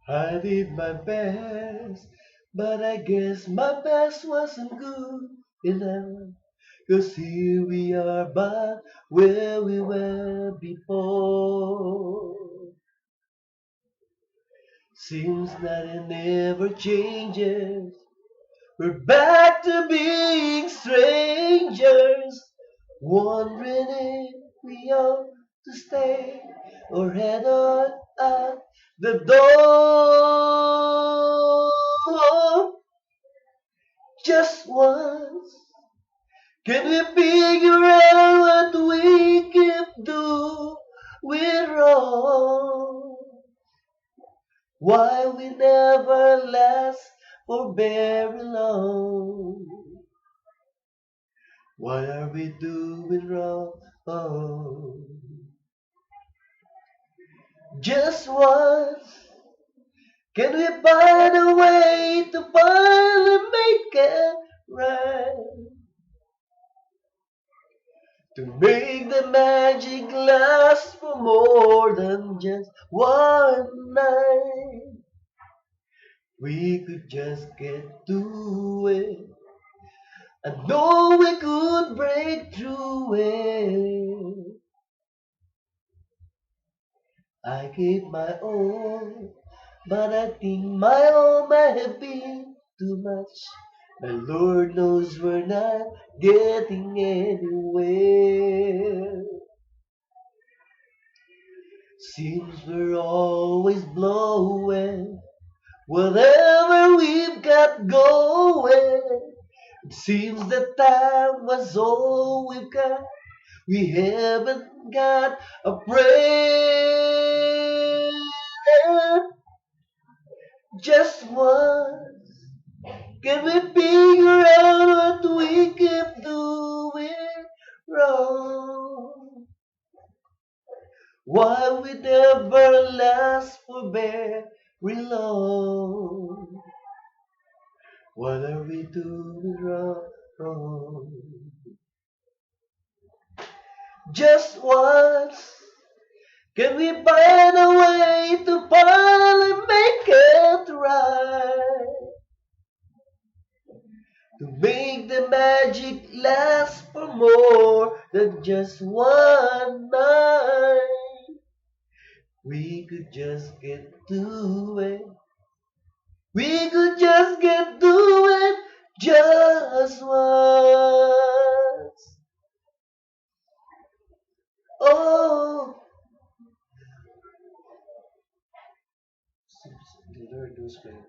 I did my best, but I guess my best wasn't good enough. 'Cause here we are back where we were before. Seems that it never changes. We're back to being strangers, wondering if we ought to stay or head on out the door. Just once, can we figure out what we keep doing wrong? Why we never last for very long? What are we doing wrong? Just once, can we find a way to finally make it right? To make the magic last for more than just one night. We could just get to it. I know we could break through it. I gave my all, but I think my all might have been too much. My Lord knows we're not getting anywhere. Seems we're always blowing whatever we've got going. It seems that time was all we've got. We haven't got a prayer. Just once, can we figure out what we keep doing wrong? Why we never last for very long? What are we doing wrong? Just once, can we find a way to finally make it right? To make the magic last for more than just one night. We could just get to it. We could just get to it just once. Oh, the Lord knows, man.